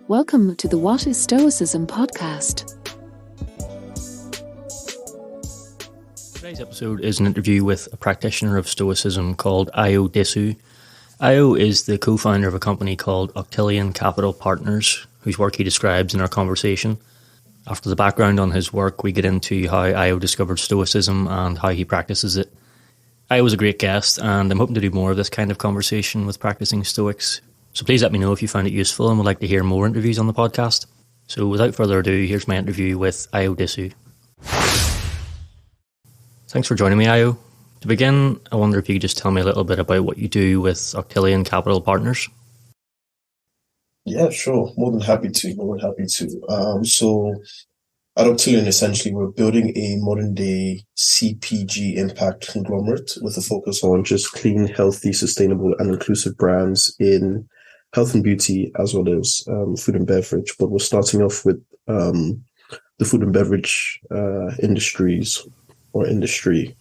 Welcome to the What is Stoicism podcast. Today's episode is an interview with a practitioner of Stoicism called Ayo Disu. Ayo is the co-founder of a company called Octillion Capital Partners, whose work he describes in our conversation. After the background on his work, we get into how Ayo discovered Stoicism and how he practices it. Ayo was a great guest, and I'm hoping to do more of this kind of conversation with practicing Stoics. So please let me know if you found it useful and would like to hear more interviews on the podcast. So without further ado, here's my interview with Ayo Disu. Thanks for joining me, Ayo. To begin, I wonder if you could just tell me a little bit about what you do with Octillion Capital Partners. Yeah, sure. More than happy to. So at Octillion, essentially, we're building a modern-day CPG impact conglomerate with a focus on just clean, healthy, sustainable, and inclusive brands in health and beauty, as well as food and beverage. But we're starting off with the food and beverage industry.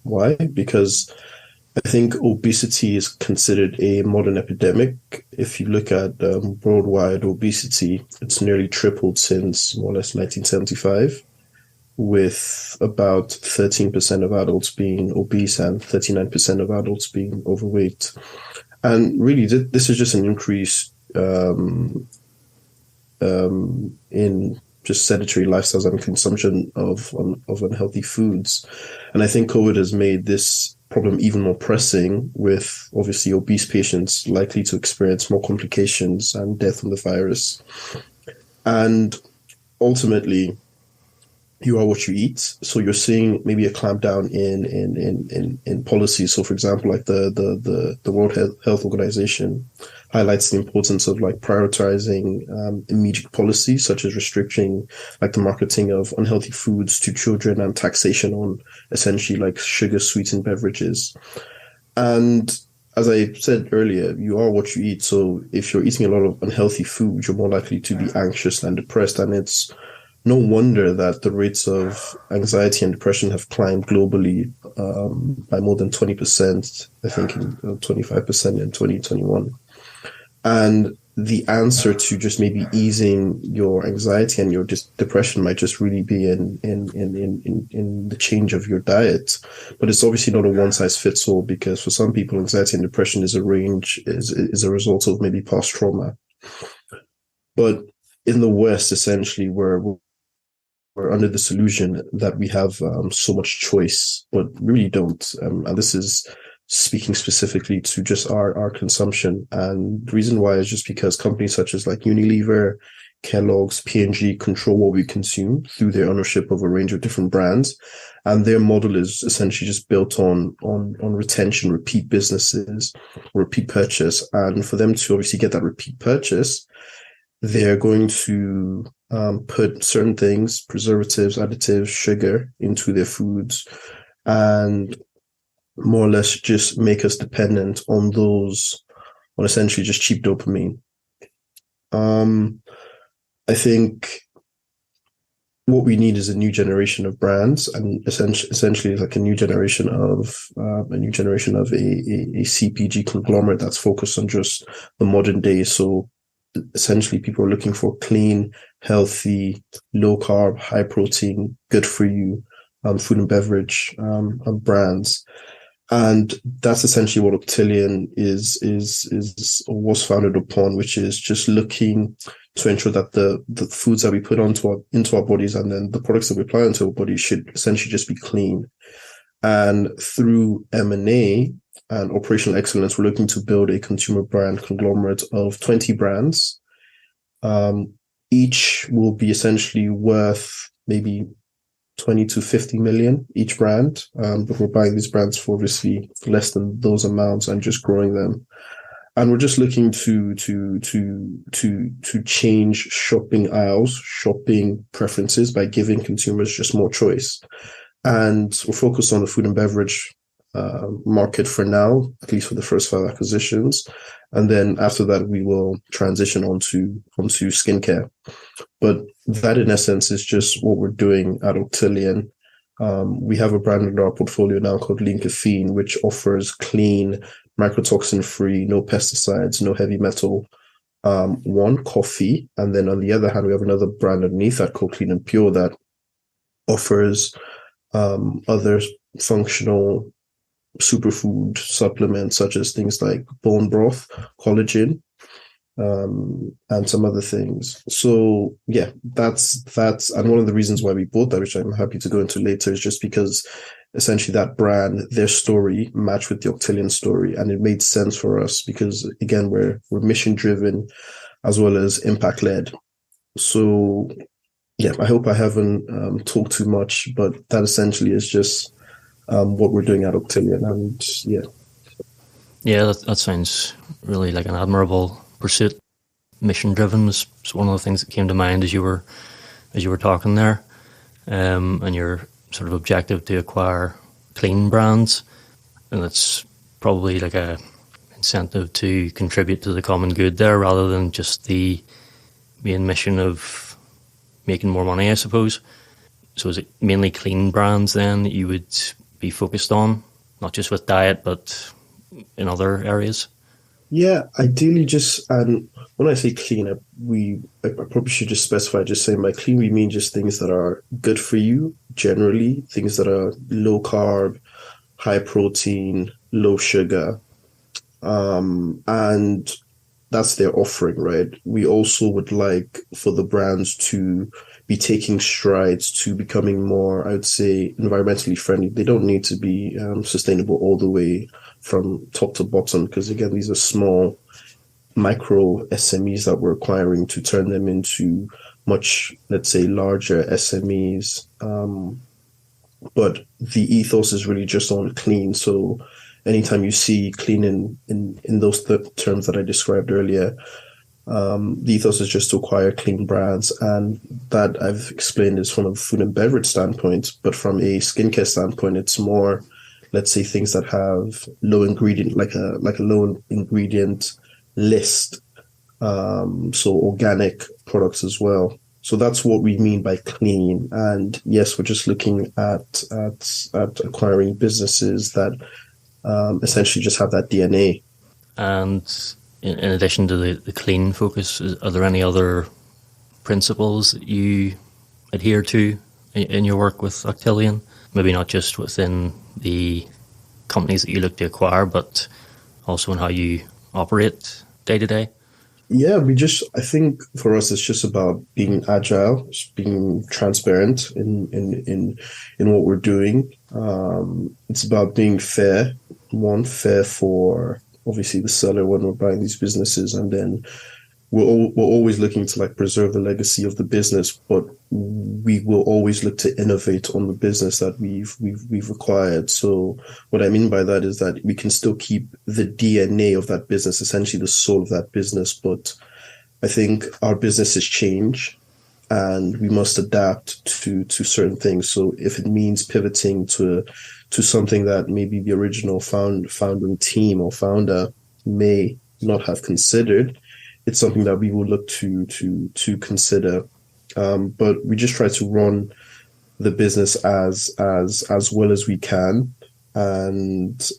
Why? Because I think obesity is considered a modern epidemic. If you look at worldwide obesity, it's nearly tripled since more or less 1975, with about 13% of adults being obese and 39% of adults being overweight. And really, this is just an increase in just sedentary lifestyles and consumption of unhealthy foods. And I think COVID has made this problem even more pressing, with obviously obese patients likely to experience more complications and death from the virus. And ultimately, you are what you eat. So you're seeing maybe a clampdown in policy. So for example, like the World Health Organization highlights the importance of like prioritizing immediate policies, such as restricting like the marketing of unhealthy foods to children and taxation on essentially like sugar sweetened beverages. And as I said earlier, you are what you eat. So if you're eating a lot of unhealthy food, you're more likely to be anxious and depressed. And it's no wonder that the rates of anxiety and depression have climbed globally by more than 20%, I think 25% in 2021. And the answer to just maybe easing your anxiety and your depression might just really be in the change of your diet. But it's obviously not a one size fits all, because for some people, anxiety and depression is a result of maybe past trauma. But in the West, essentially, we're under this illusion that we have so much choice, but really don't. And this is speaking specifically to just our consumption. And the reason why is just because companies such as like Unilever, Kellogg's, P&G control what we consume through their ownership of a range of different brands. And their model is essentially just built on retention, repeat businesses, repeat purchase. And for them to obviously get that repeat purchase, they're going to put certain things, preservatives, additives, sugar into their foods, and more or less just make us dependent on essentially just cheap dopamine. I think what we need is a new generation of brands, and essentially like a new generation of a CPG conglomerate that's focused on just the modern day. So essentially, people are looking for clean, healthy, low carb, high protein, good for you food and beverage brands. And that's essentially what Octillion is or was founded upon, which is just looking to ensure that the foods that we put into our bodies and then the products that we apply onto our bodies should essentially just be clean. And through M&A and operational excellence, we're looking to build a consumer brand conglomerate of 20 brands. Each will be essentially worth maybe 20 to 50 million each brand. But we're buying these brands for obviously less than those amounts and just growing them. And we're just looking to change shopping aisles, shopping preferences by giving consumers just more choice. And we're focused on the food and beverage market for now, at least for the first 5 acquisitions. And then after that, we will transition onto skincare. But that, in essence, is just what we're doing at Octillion. We have a brand in our portfolio now called Lean Caffeine, which offers clean, microtoxin-free, no pesticides, no heavy metal one, coffee, and then on the other hand, we have another brand underneath that called Clean and Pure that offers other functional superfood supplements such as things like bone broth, collagen, and some other things. So yeah, that's and one of the reasons why we bought that, which I'm happy to go into later, is just because essentially that brand, their story matched with the Octillion story, and it made sense for us because again we're mission driven as well as impact led. So yeah, I hope I haven't talked too much, but that essentially is just what we're doing at Octillion, and yeah. Yeah, that sounds really like an admirable pursuit. Mission driven was one of the things that came to mind as you were talking there, and your sort of objective to acquire clean brands, and it's probably like a incentive to contribute to the common good there rather than just the main mission of making more money, I suppose. So is it mainly clean brands then that you would be focused on, not just with diet but in other areas? Yeah, ideally just, and when I say clean, I probably should just specify, just saying by clean we mean just things that are good for you, generally, things that are low carb, high protein, low sugar, and that's their offering, right? We also would like for the brands to be taking strides to becoming more, I would say, environmentally friendly. They don't need to be sustainable all the way from top to bottom, because again, these are small micro SMEs that we're acquiring to turn them into much, let's say, larger SMEs. But the ethos is really just on clean. So anytime you see clean in those terms that I described earlier, the ethos is just to acquire clean brands, and that I've explained is from a food and beverage standpoint. But from a skincare standpoint, it's more, let's say, things that have low ingredient, like a low ingredient list. So organic products as well. So that's what we mean by clean. And yes, we're just looking at acquiring businesses that essentially just have that DNA. And in addition to the clean focus, are there any other principles that you adhere to in your work with Octillion? Maybe not just within the companies that you look to acquire, but also in how you operate day to day? Yeah, I think for us, it's just about being agile, just being transparent in what we're doing. It's about being fair. One, fair for obviously the seller when we're buying these businesses, and then we're always looking to like preserve the legacy of the business, but we will always look to innovate on the business that we've acquired. So what I mean by that is that we can still keep the DNA of that business, essentially the soul of that business, but I think our businesses change and we must adapt to certain things. So if it means pivoting to something that maybe the original founding team or founder may not have considered, it's something that we will look to consider. But we just try to run the business as well as we can. And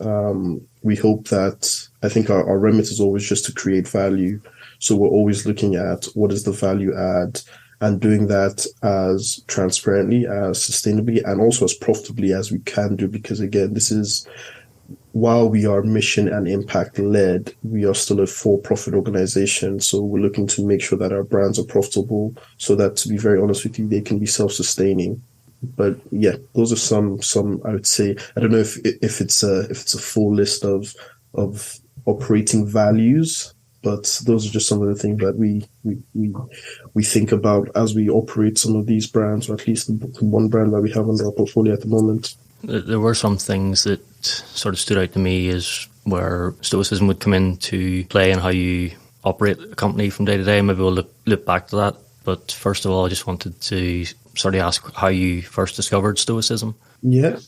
we hope that, I think our remit is always just to create value. So we're always looking at what is the value add and doing that as transparently, as sustainably, and also as profitably as we can do. Because again, this is, while we are mission and impact led, we are still a for-profit organization. So we're looking to make sure that our brands are profitable so that, to be very honest with you, they can be self-sustaining. But yeah, those are some I would say, I don't know if it's a full list of operating values, but those are just some of the things that we think about as we operate some of these brands, or at least the one brand that we have under our portfolio at the moment. There were some things that sort of stood out to me as where Stoicism would come into play and how you operate a company from day to day. Maybe we'll look back to that. But first of all, I just wanted to sort of ask how you first discovered Stoicism. Yeah.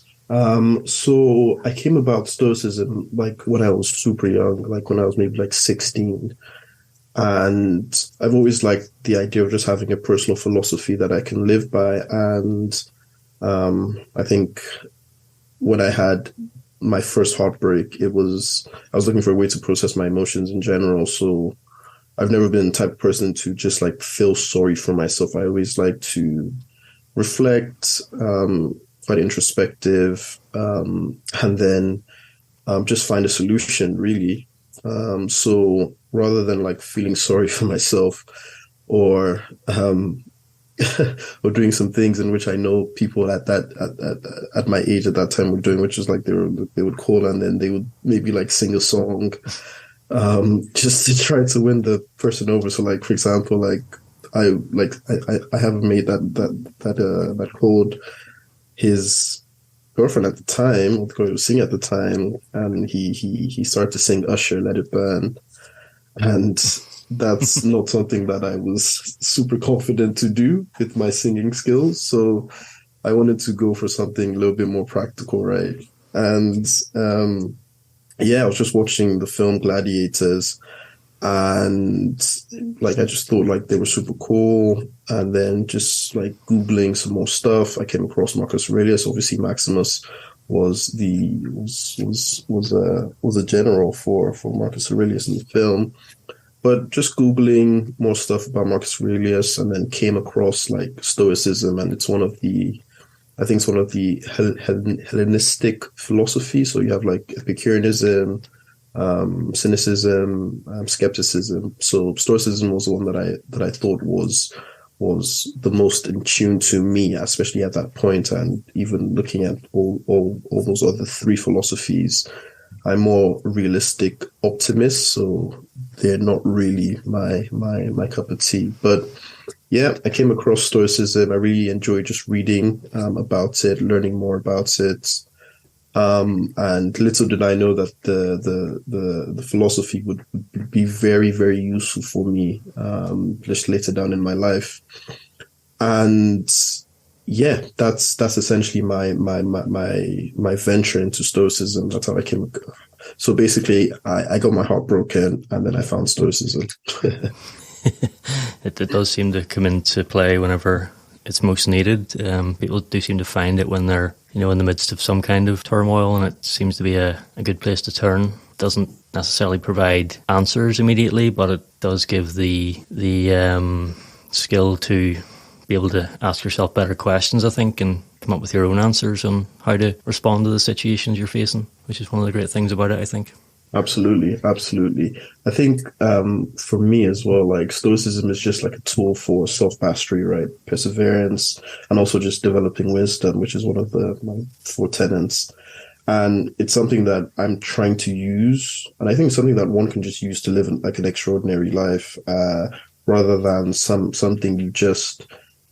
So I came about Stoicism like when I was super young, like when I was maybe like 16. And I've always liked the idea of just having a personal philosophy that I can live by. And I think when I had my first heartbreak, I was looking for a way to process my emotions in general. So I've never been the type of person to just like feel sorry for myself. I always like to reflect, quite introspective, and then just find a solution, really. So rather than like feeling sorry for myself or or doing some things in which I know people at my age at that time were doing, which is like they would call and then they would maybe like sing a song, just to try to win the person over. So like, for example, like I have a mate that called his girlfriend at the time, or the girl he was singing at the time, and he started to sing Usher, Let It Burn. And that's not something that I was super confident to do with my singing skills. So I wanted to go for something a little bit more practical, right? And I was just watching the film Gladiators, and like I just thought like they were super cool. And then just like Googling some more stuff, I came across Marcus Aurelius. Obviously, Maximus was a general for Marcus Aurelius in the film. But just Googling more stuff about Marcus Aurelius, and then came across like Stoicism, and it's one of the Hellenistic philosophy. So you have like Epicureanism, cynicism, skepticism. So Stoicism was the one that I thought was the most in tune to me, especially at that point. And even looking at all those other three philosophies, I'm more realistic optimist, so they're not really my cup of tea. But yeah, I came across Stoicism. I really enjoyed just reading about it, learning more about it. And little did I know that the philosophy would be very, very useful for me just later down in my life. And yeah, that's essentially my venture into Stoicism. That's how I came. So basically, I got my heart broken, and then I found Stoicism. It does seem to come into play whenever it's most needed. People do seem to find it when they're in the midst of some kind of turmoil, and it seems to be a good place to turn. It doesn't necessarily provide answers immediately, but it does give the skill to be able to ask yourself better questions, I think, and come up with your own answers on how to respond to the situations you're facing, which is one of the great things about it, I think. Absolutely. I think for me as well, like Stoicism is just like a tool for self-mastery, right? Perseverance, and also just developing wisdom, which is one of my 4 tenets. And it's something that I'm trying to use, and I think it's something that one can just use to live like an extraordinary life, rather than something you just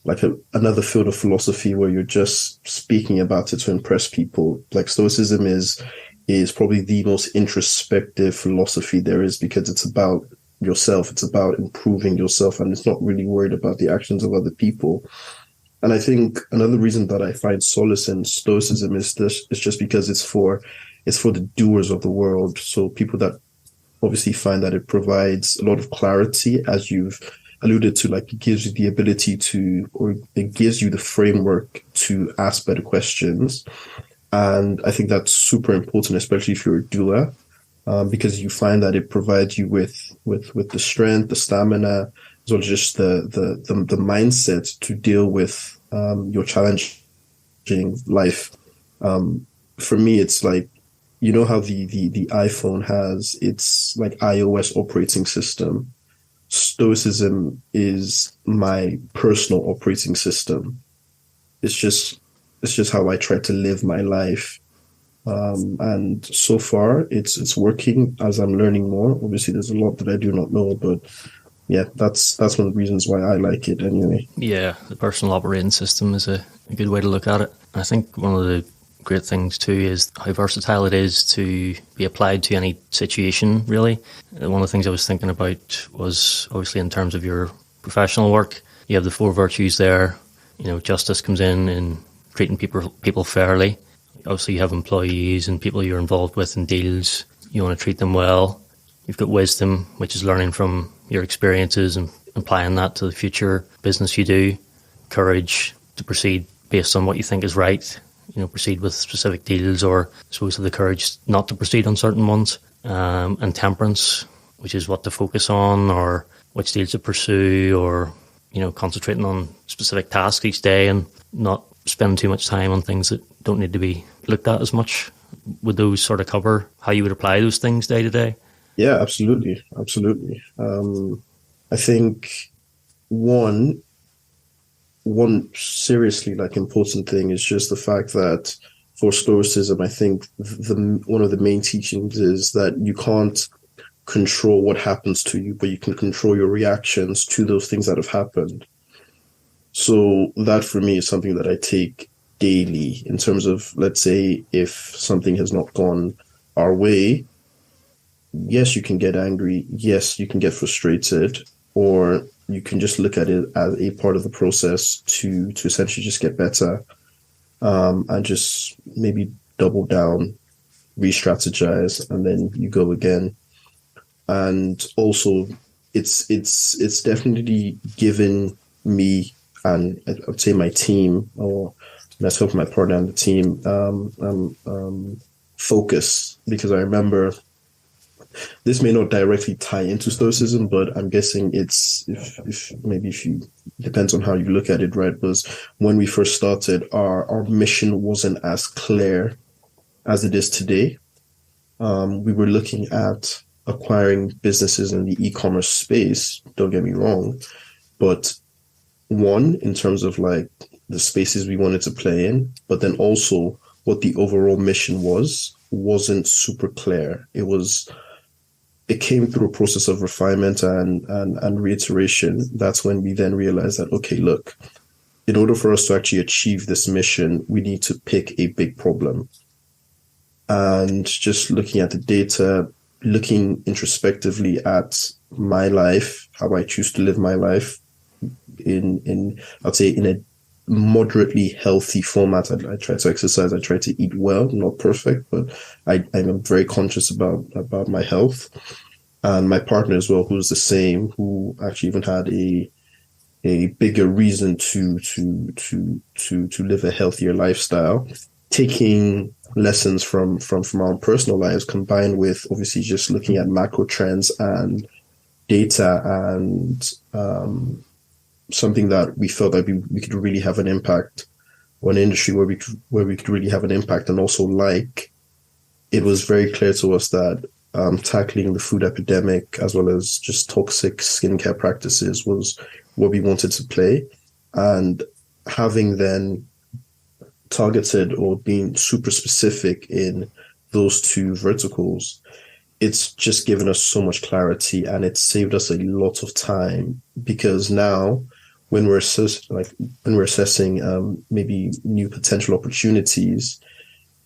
like another field of philosophy where you're just speaking about it to impress people. Like Stoicism is probably the most introspective philosophy there is, because it's about yourself. It's about improving yourself, and it's not really worried about the actions of other people. And I think another reason that I find solace in Stoicism is just because it's for the doers of the world. So people that obviously find that it provides a lot of clarity, as you've alluded to, like it gives you the ability to, or it gives you the framework to ask better questions. And I think that's super important, especially if you're a doer, because you find that it provides you with the strength, the stamina, as well as just the mindset to deal with your challenging life. For me, it's like, you know how the iPhone has its like iOS operating system. Stoicism is my personal operating system. It's just how I try to live my life. And so far it's working as I'm learning more. Obviously there's a lot that I do not know, but yeah, that's one of the reasons why I like it anyway. Yeah, the personal operating system is a good way to look at it. I think one of the great things too is how versatile it is to be applied to any situation, really. One of the things I was thinking about was obviously in terms of your professional work, you have the 4 virtues there. Justice comes in treating people fairly. Obviously you have employees and people you're involved with in deals. You want to treat them well. You've got wisdom, which is learning from your experiences and applying that to the future business you do. Courage to proceed based on what you think is right. Proceed with specific deals, or I suppose have the courage not to proceed on certain ones. And temperance, which is what to focus on, or which deals to pursue, or, concentrating on specific tasks each day and not spending too much time on things that don't need to be looked at as much? Would those sort of cover how you would apply those things day to day? Yeah, absolutely. Absolutely. I think one seriously important thing is just the fact that for Stoicism, I think one of the main teachings is that you can't control what happens to you, but you can control your reactions to those things that have happened. So that for me is something that I take daily in terms of, let's say, if something has not gone our way, yes, you can get angry. Yes, you can get frustrated, or you can just look at it as a part of the process to essentially just get better, and just maybe double down, re-strategize, and then you go again. And also, it's definitely given me, and I would say my team, or myself and my partner on the team, focus, because I remember this may not directly tie into Stoicism, but I'm guessing it's if you depends on how you look at it, right? Because when we first started, our mission wasn't as clear as it is today. We were looking at acquiring businesses in the e-commerce space, don't get me wrong, but one, in terms of like the spaces we wanted to play in, but then also what the overall mission wasn't super clear. It came through a process of refinement and reiteration. That's when we then realized that, okay, look, in order for us to actually achieve this mission, we need to pick a big problem. And just looking at the data, looking introspectively at my life, how I choose to live my life I'd say in a moderately healthy format. I try to exercise, I try to eat well, not perfect, but I'm very conscious about my health. And my partner as well, who's the same, who actually even had a bigger reason to live a healthier lifestyle, taking lessons from our own personal lives, combined with obviously just looking at macro trends and data, and something that we felt like we could really have an impact, or an industry where we could really have an impact. And also, like, it was very clear to us that tackling the food epidemic as well as just toxic skincare practices was what we wanted to play. And having then targeted or being super specific in those two verticals, it's just given us so much clarity, and it saved us a lot of time, because now when we're assessing maybe new potential opportunities,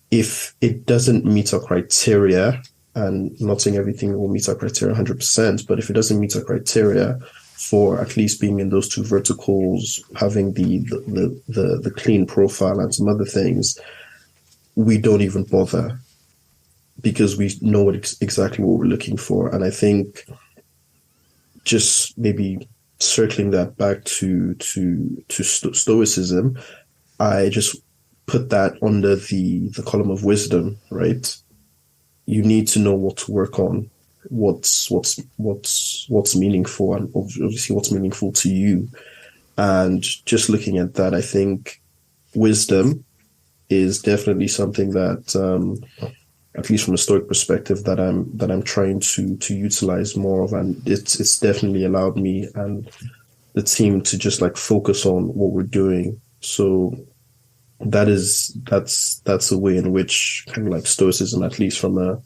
if it doesn't meet our criteria, and not saying everything will meet our criteria 100%, but if it doesn't meet our criteria for at least being in those two verticals, having the clean profile and some other things, we don't even bother, because we know exactly what we're looking for. And I think just maybe circling that back to Stoicism, I just put that under the column of wisdom, right? You need to know what to work on, what's meaningful, and obviously what's meaningful to you. And just looking at that, I think wisdom is definitely something that, at least from a Stoic perspective, that I'm trying to utilize more of, and it's definitely allowed me and the team to just like focus on what we're doing. So that's a way in which kind of like Stoicism, at least from a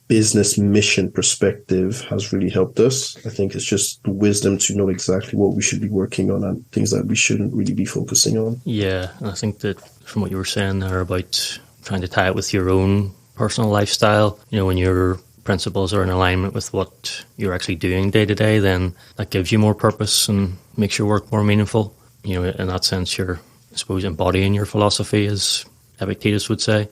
business mission perspective, has really helped us. I think it's just wisdom to know exactly what we should be working on and things that we shouldn't really be focusing on. Yeah, and I think that from what you were saying there about trying to tie it with your own personal lifestyle, when your principles are in alignment with what you're actually doing day to day, then that gives you more purpose and makes your work more meaningful. In that sense, you're, I suppose, embodying your philosophy, as Epictetus would say,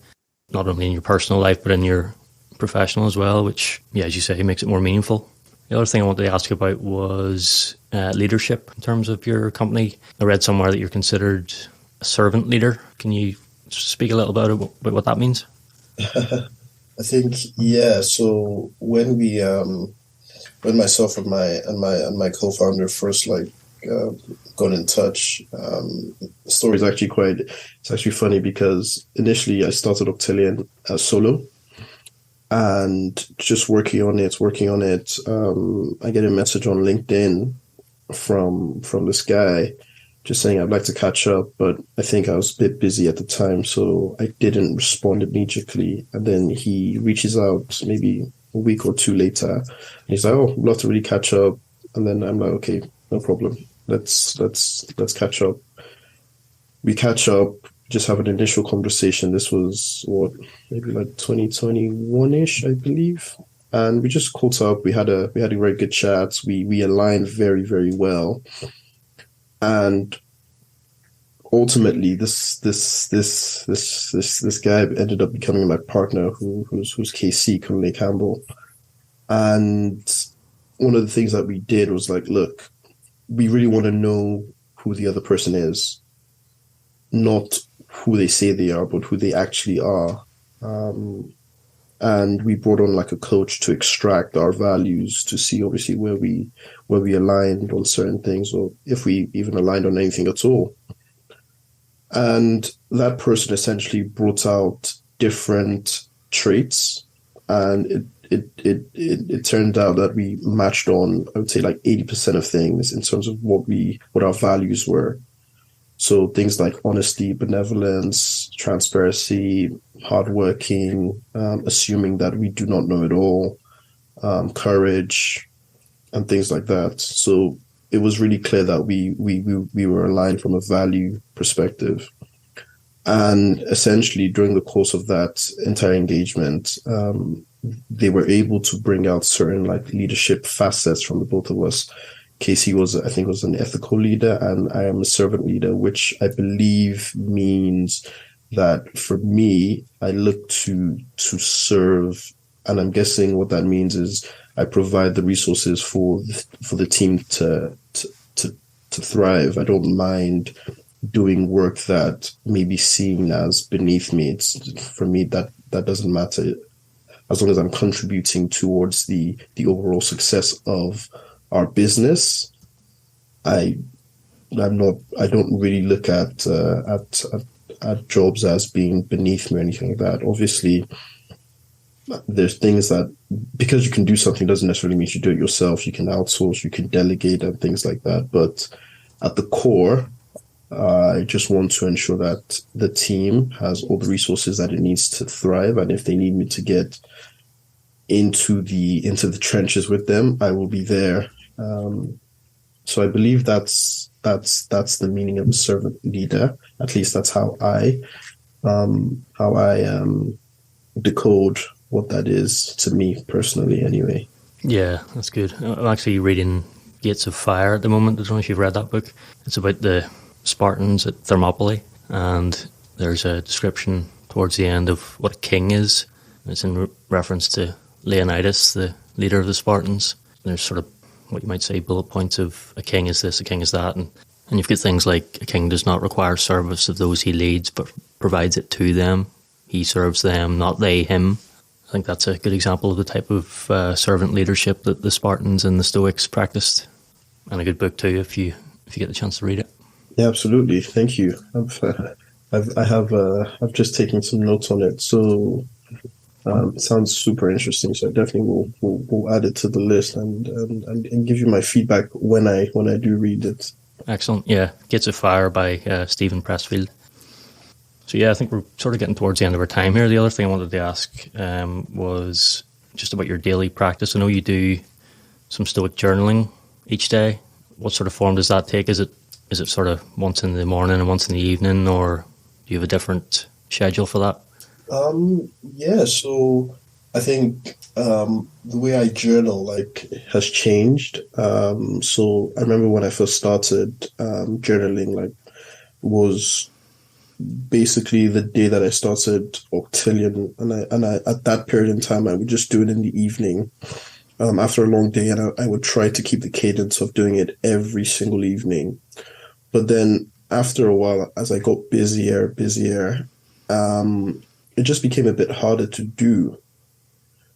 not only in your personal life, but in your professional as well, which, as you say, makes it more meaningful. The other thing I wanted to ask you about was leadership in terms of your company. I read somewhere that you're considered a servant leader. Can you speak a little about what that means? I think, yeah. So when myself and my co-founder first uh, got in touch, the story is actually it's actually funny because initially I started Octillion as solo and just working on it. I get a message on LinkedIn from this guy just saying I'd like to catch up, but I think I was a bit busy at the time, so I didn't respond immediately. And then he reaches out maybe a week or two later, and he's like, "Oh, I'd love to really catch up." And then I'm like, "Okay, no problem. Let's catch up." We catch up, just have an initial conversation. This was what, maybe like 2021-ish, I believe. And we just caught up. We had a very good chat. We aligned very, very well. And ultimately this guy ended up becoming my partner who's KC, Conley Campbell. And one of the things that we did was like, look, we really want to know who the other person is, not who they say they are, but who they actually are. And we brought on like a coach to extract our values to see obviously where we aligned on certain things, or if we even aligned on anything at all. And that person essentially brought out different traits, and it turned out that we matched on, I would say, like 80% of things in terms of what our values were. So things like honesty, benevolence, transparency, hardworking, assuming that we do not know it all, courage, and things like that. So it was really clear that we were aligned from a value perspective. And essentially, during the course of that entire engagement, they were able to bring out certain like leadership facets from the both of us. Casey I think, was an ethical leader, and I am a servant leader, which I believe means that for me, I look to serve, and I'm guessing what that means is I provide the resources for the team to thrive. I don't mind doing work that may be seen as beneath me. For me, that doesn't matter as long as I'm contributing towards the overall success of our business. I don't really look at jobs as being beneath me or anything like that. Obviously, there's things that, because you can do something doesn't necessarily mean you do it yourself. You can outsource, you can delegate, and things like that. But at the core, I just want to ensure that the team has all the resources that it needs to thrive. And if they need me to get into the trenches with them, I will be there. So I believe that's the meaning of a servant leader. At least that's how I decode what that is to me personally, anyway. Yeah, that's good. I'm actually reading Gates of Fire at the moment. I don't know if you've read that book. It's about the Spartans at Thermopylae, and there's a description towards the end of what a king is. It's in reference to Leonidas, the leader of the Spartans. There's sort of what you might say bullet points of a king is this, a king is that, and you've got things like a king does not require service of those he leads, but provides it to them. He serves them, not they him. I think that's a good example of the type of servant leadership that the Spartans and the Stoics practiced, and a good book too if you get the chance to read it. Yeah, absolutely. Thank you. I've just taken some notes on it. So it sounds super interesting. So I definitely will add it to the list and give you my feedback when I do read it. Excellent. Yeah, Gates of Fire by Stephen Pressfield. So yeah, I think we're sort of getting towards the end of our time here. The other thing I wanted to ask was just about your daily practice. I know you do some Stoic journaling each day. What sort of form does that take? Is it sort of once in the morning and once in the evening, or do you have a different schedule for that? Yeah, so I think the way I journal has changed. So I remember when I first started journaling, was basically the day that I started Octillion, and I at that period in time I would just do it in the evening after a long day, and I would try to keep the cadence of doing it every single evening. But then after a while, as I got busier, it just became a bit harder to do.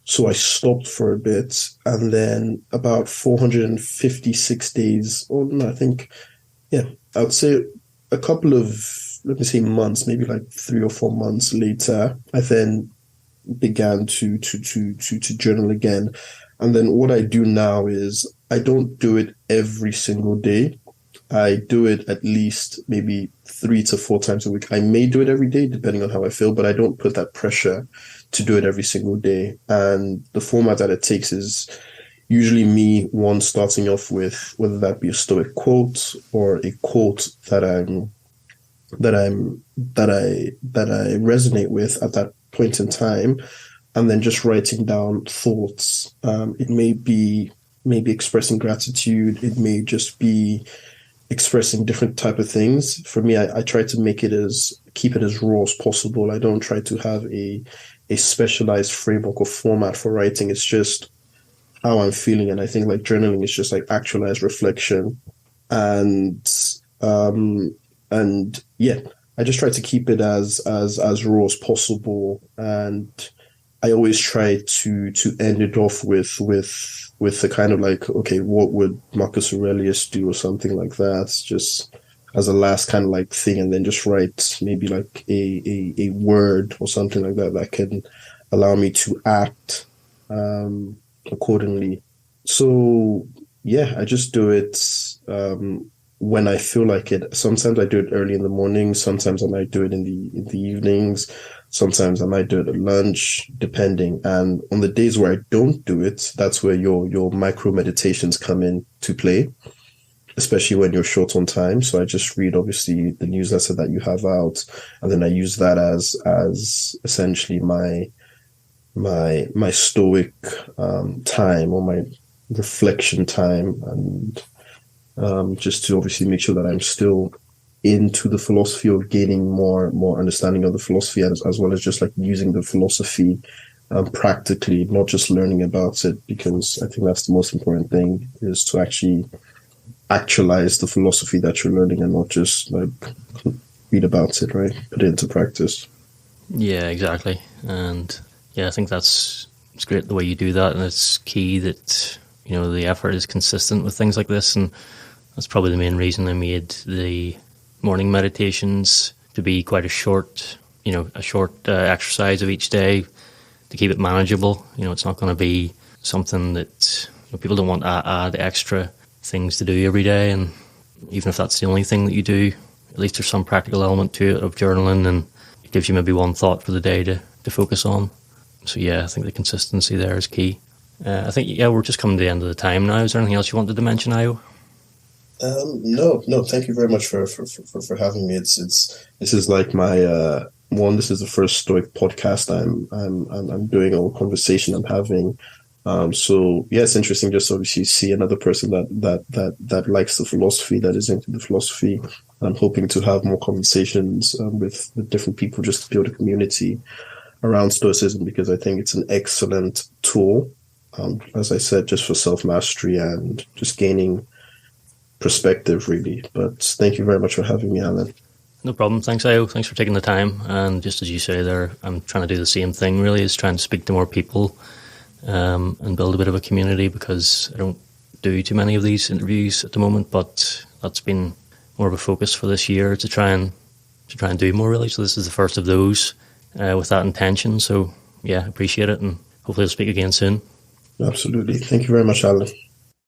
So I stopped for a bit, and then about 456 days, or no, I think, yeah, I would say a couple of, let me say, months, maybe like 3 or 4 months later, I then began to journal again. And then what I do now is I don't do it every single day. I do it at least maybe 3 to 4 times a week. I may do it every day, depending on how I feel, but I don't put that pressure to do it every single day. And the format that it takes is usually me, one, starting off with whether that be a Stoic quote or a quote that I resonate with at that point in time, and then just writing down thoughts. It may be maybe expressing gratitude. It may just be expressing different type of things. For me, I try to keep it as raw as possible. I don't try to have a specialized framework or format for writing. It's just how I'm feeling. And I think like journaling is just like actualized reflection. And yeah, I just try to keep it as raw as possible. And I always try to end it off with the kind of like, okay, what would Marcus Aurelius do or something like that, just as a last kind of like thing, and then just write maybe like a word or something like that that can allow me to act accordingly. So yeah, I just do it when I feel like it. Sometimes I do it early in the morning. Sometimes I might do it in the evenings. Sometimes I might do it at lunch, depending. And on the days where I don't do it, that's where your micro meditations come in to play, especially when you're short on time. So I just read, obviously, the newsletter that you have out, and then I use that as essentially my stoic time, or my reflection time, and just to obviously make sure that I'm still into the philosophy, or gaining more understanding of the philosophy, as well as just like using the philosophy practically, not just learning about it, because I think that's the most important thing, is to actually actualize the philosophy that you're learning, and not just like read about it, right? Put it into practice. Yeah, exactly. And yeah, I think it's great the way you do that, and it's key that, you know, the effort is consistent with things like this. And that's probably the main reason I made the morning meditations to be quite a short exercise of each day, to keep it manageable. You know, it's not going to be something that, you know, people don't want to add extra things to do every day. And even if that's the only thing that you do, at least there's some practical element to it of journaling, and it gives you maybe one thought for the day to focus on. So yeah, I think the consistency there is key. I think, yeah, we're just coming to the end of the time now. Is there anything else you wanted to mention, Ayo? No. Thank you very much for having me. This is like my this is the first Stoic podcast I'm doing, or conversation I'm having. So yeah, it's interesting just obviously see another person that likes the philosophy, that is into the philosophy. I'm hoping to have more conversations with different people, just to build a community around Stoicism, because I think it's an excellent tool, as I said, just for self-mastery and just gaining perspective, really. But thank you very much for having me, Alan. No problem. Thanks, Ayo. Thanks for taking the time. And just as you say there, I'm trying to do the same thing, really, is trying to speak to more people and build a bit of a community, because I don't do too many of these interviews at the moment, but that's been more of a focus for this year, to try and do more, really. So this is the first of those with that intention. So yeah, appreciate it, and hopefully we'll speak again soon. Absolutely. Thank you very much, Alan.